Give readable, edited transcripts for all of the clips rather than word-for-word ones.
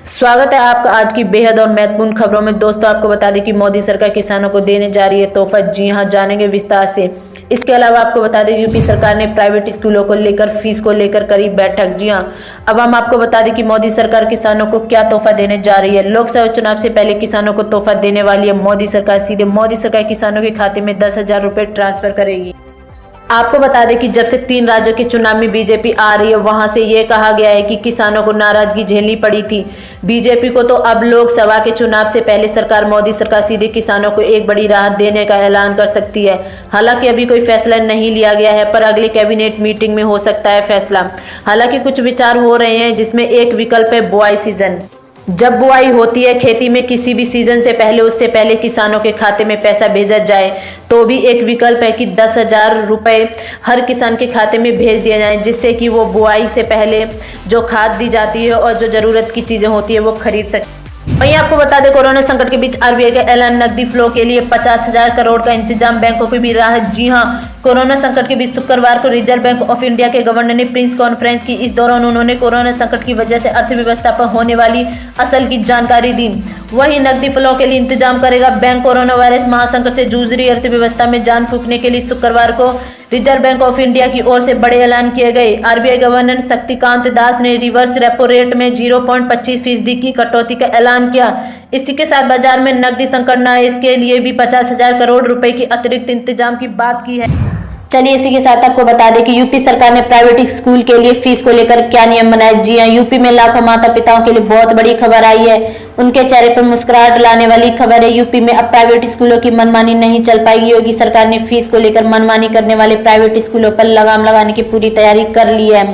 स्वागत है आपका आज की बेहद और महत्वपूर्ण खबरों में। दोस्तों, आपको बता दें कि मोदी सरकार किसानों को देने जा रही है तोहफा। जी हां, जानेंगे विस्तार से। इसके अलावा आपको बता दें यूपी सरकार ने प्राइवेट स्कूलों को लेकर फीस को लेकर करी बैठक। जी हां, अब हम आपको बता दें कि मोदी सरकार किसानों को क्या तोहफा देने जा रही है। लोकसभा चुनाव से पहले किसानों को तोहफा देने वाली है मोदी सरकार। सीधे मोदी सरकार किसानों के खाते में 10,000 रुपये ट्रांसफर करेगी। आपको बता दें कि जब से 3 राज्यों के चुनाव में बीजेपी आ रही है, वहां से ये कहा गया है कि किसानों को नाराजगी झेलनी पड़ी थी बीजेपी को। तो अब लोकसभा के चुनाव से पहले सरकार मोदी सरकार सीधे किसानों को एक बड़ी राहत देने का ऐलान कर सकती है। हालांकि अभी कोई फैसला नहीं लिया गया है, पर अगले कैबिनेट मीटिंग में हो सकता है फैसला। हालांकि कुछ विचार हो रहे हैं, जिसमें एक विकल्प है बुआई सीजन। जब बुआई होती है खेती में किसी भी सीजन से पहले, उससे पहले किसानों के खाते में पैसा भेजा जाए, तो भी एक विकल्प है कि 10,000 रुपये हर किसान के खाते में भेज दिया जाए, जिससे कि वो बुआई से पहले जो खाद दी जाती है और जो जरूरत की चीजें होती है वो खरीद सके। वहीं आपको बता दें, कोरोना संकट के बीच आरबीआई का ऐलान, नकदी फ्लो के लिए 50,000 करोड़ का इंतजाम, बैंकों की भी राहत। जी हां, कोरोना संकट के बीच शुक्रवार को रिजर्व बैंक ऑफ इंडिया के गवर्नर ने प्रेस कॉन्फ्रेंस की। इस दौरान उन्होंने कोरोना संकट की वजह से अर्थव्यवस्था पर होने वाली असर की जानकारी दी। वहीं नकदी फ्लो के लिए इंतजाम करेगा बैंक। कोरोना वायरस महासंकट से जूझ रही अर्थव्यवस्था में जान फूंकने के लिए शुक्रवार को रिजर्व बैंक ऑफ इंडिया की ओर से बड़े ऐलान किए गए। आरबीआई गवर्नर शक्तिकांत दास ने रिवर्स रेपो रेट में 0.25% की कटौती का ऐलान किया। इसी के साथ बाजार में नकदी संकट न आए, इसके लिए भी 50,000 करोड़ रुपए की अतिरिक्त इंतजाम की बात की है। चलिए इसी के साथ आपको बता दें कि यूपी सरकार ने प्राइवेट स्कूल के लिए फीस को लेकर क्या नियम बनाए। जी हां, यूपी में लाखों माता पिताओं के लिए बहुत बड़ी खबर आई है। उनके चेहरे पर मुस्कुराहट लाने वाली खबर है। यूपी में अब प्राइवेट स्कूलों की मनमानी नहीं चल पाएगी। योगी सरकार ने फीस को लेकर मनमानी करने वाले प्राइवेट स्कूलों पर लगाम लगाने की पूरी तैयारी कर ली है।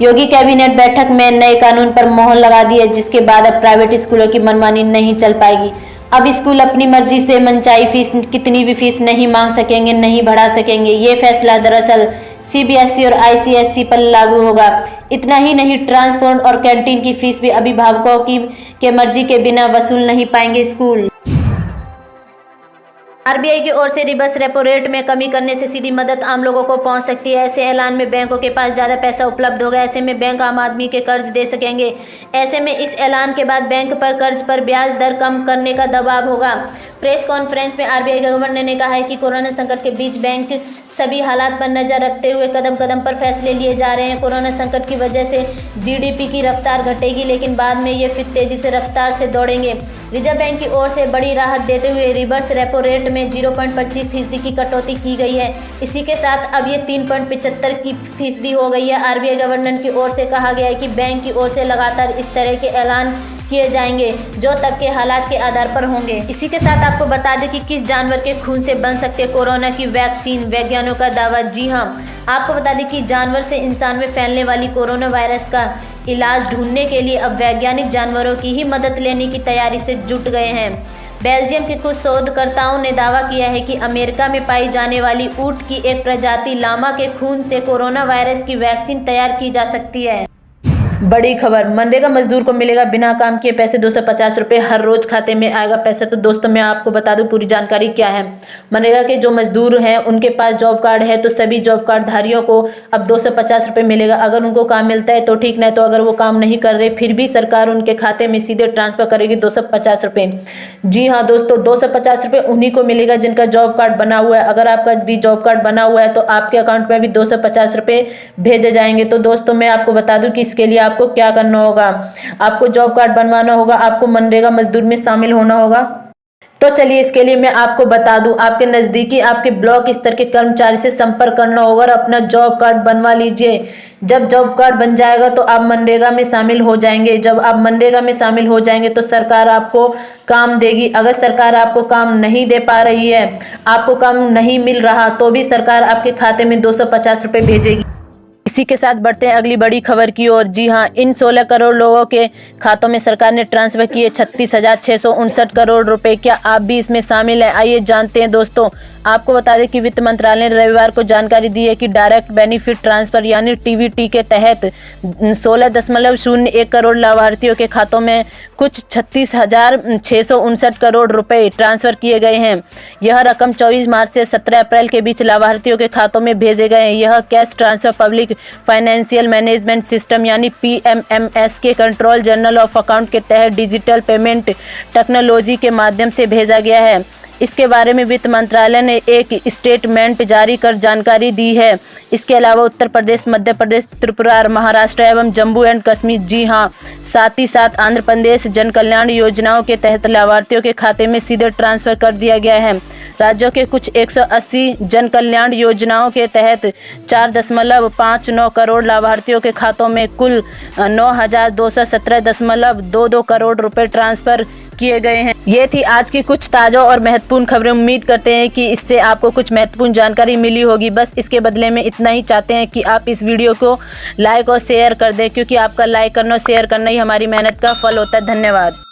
योगी कैबिनेट बैठक में नए कानून पर मोहर लगा दी है, जिसके बाद अब प्राइवेट स्कूलों की मनमानी नहीं चल पाएगी। अब स्कूल अपनी मर्जी से मनचाही फीस, कितनी भी फीस नहीं मांग सकेंगे, नहीं बढ़ा सकेंगे। ये फैसला दरअसल सीबीएसई और आईसीएसई पर लागू होगा। इतना ही नहीं, ट्रांसपोर्ट और कैंटीन की फीस भी अभिभावकों के मर्जी के बिना वसूल नहीं पाएंगे स्कूल। आरबीआई की ओर से रिवर्स रेपो रेट में कमी करने से सीधी मदद आम लोगों को पहुंच सकती है। ऐसे ऐलान में बैंकों के पास ज़्यादा पैसा उपलब्ध होगा। ऐसे में बैंक आम आदमी के कर्ज दे सकेंगे। ऐसे में इस ऐलान के बाद बैंक पर कर्ज पर ब्याज दर कम करने का दबाव होगा। प्रेस कॉन्फ्रेंस में आरबीआई गवर्नर ने कहा है कि कोरोना संकट के बीच बैंक सभी हालात पर नजर रखते हुए कदम कदम पर फैसले लिए जा रहे हैं। कोरोना संकट की वजह से जीडीपी की रफ्तार घटेगी, लेकिन बाद में ये फिर तेजी से रफ्तार से दौड़ेंगे। रिजर्व बैंक की ओर से बड़ी राहत देते हुए रिवर्स रेपो रेट में 0.25% की कटौती की गई है। इसी के साथ अब ये 3.75% हो गई है। आरबीआई गवर्नर की ओर से कहा गया है कि बैंक की ओर से लगातार इस तरह के ऐलान किए जाएंगे, जो तब के हालात के आधार पर होंगे। इसी के साथ आपको बता दें कि किस जानवर के खून से बन सकते हैं कोरोना की वैक्सीन, वैज्ञानिकों का दावा। जी हां, आपको बता दें कि जानवर से इंसान में फैलने वाली कोरोना वायरस का इलाज ढूंढने के लिए अब वैज्ञानिक जानवरों की ही मदद लेने की तैयारी से जुट गए हैं। बेल्जियम के कुछ शोधकर्ताओं ने दावा किया है कि अमेरिका में पाई जाने वाली ऊंट की एक प्रजाति लामा के खून से कोरोना वायरस की वैक्सीन तैयार की जा सकती है। बड़ी खबर, मनरेगा मजदूर को मिलेगा बिना काम किए पैसे 250 रुपये, हर रोज खाते में आएगा पैसा। तो दोस्तों, मैं आपको बता दूं पूरी जानकारी क्या है। मनरेगा के जो मजदूर हैं उनके पास जॉब कार्ड है, तो सभी जॉब कार्ड धारियों को अब 250 रुपये मिलेगा। अगर उनको काम मिलता है तो ठीक, नहीं तो अगर वो काम नहीं कर रहे फिर भी सरकार उनके खाते में सीधे ट्रांसफर करेगी 250 रुपये। जी हाँ दोस्तों, 250 रुपये उन्हीं को मिलेगा जिनका जॉब कार्ड बना हुआ है। अगर आपका भी जॉब कार्ड बना हुआ है तो आपके अकाउंट में भी 250 रुपये भेजे जाएंगे। तो दोस्तों, मैं आपको बता दूं कि इसके लिए आपको क्या करना होगा। आपको जॉब कार्ड बनवाना होगा, आपको मनरेगा मजदूर में शामिल होना होगा। तो चलिए इसके लिए मैं आपको बता दूं, आपके नजदीकी आपके ब्लॉक स्तर के कर्मचारी से संपर्क करना होगा और अपना जॉब कार्ड बनवा लीजिए। जब जॉब कार्ड बन जाएगा तो आप मनरेगा में शामिल हो जाएंगे। जब आप मनरेगा में शामिल हो जाएंगे तो सरकार आपको काम देगी। अगर सरकार आपको काम नहीं दे पा रही है, आपको काम नहीं मिल रहा, तो भी सरकार आपके खाते में 250 रुपये भेजेगी। इसी के साथ बढ़ते हैं अगली बड़ी खबर की ओर। जी हां, इन 16 करोड़ लोगों के खातों में सरकार ने ट्रांसफर किए 36,659 करोड़ रुपए। क्या आप भी इसमें शामिल हैं? आइए जानते हैं दोस्तों। आपको बता दें कि वित्त मंत्रालय ने रविवार को जानकारी दी है कि डायरेक्ट बेनिफिट ट्रांसफर यानी टीबीटी के तहत 16.01 करोड़ लाभार्थियों के खातों में कुछ 36,659 करोड़ रुपए ट्रांसफर किए गए हैं। यह रकम 24 मार्च से 17 अप्रैल के बीच लाभार्थियों के खातों में भेजे गए हैं। यह cash transfer public financial management system यानी PMMS के कंट्रोल जनरल ऑफ अकाउंट के तहत डिजिटल पेमेंट टेक्नोलॉजी के माध्यम से भेजा गया है। इसके बारे में वित्त मंत्रालय ने एक स्टेटमेंट जारी कर जानकारी दी है। इसके अलावा उत्तर प्रदेश, मध्य प्रदेश, त्रिपुरा, महाराष्ट्र एवं जम्मू एंड कश्मीर, जी हां, साथ ही साथ आंध्र प्रदेश जन कल्याण योजनाओं के तहत लाभार्थियों के खाते में सीधे ट्रांसफर कर दिया गया है। राज्यों के कुछ 180 जन कल्याण योजनाओं के तहत 4.59 करोड़ लाभार्थियों के खातों में कुल 9,217.22 करोड़ रुपए ट्रांसफर किए गए हैं। ये थी आज की कुछ ताज़ा और महत्वपूर्ण खबरें। उम्मीद करते हैं कि इससे आपको कुछ महत्वपूर्ण जानकारी मिली होगी। बस इसके बदले में इतना ही चाहते हैं कि आप इस वीडियो को लाइक और शेयर कर दें, क्योंकि आपका लाइक करना और शेयर करना ही हमारी मेहनत का फल होता है। धन्यवाद।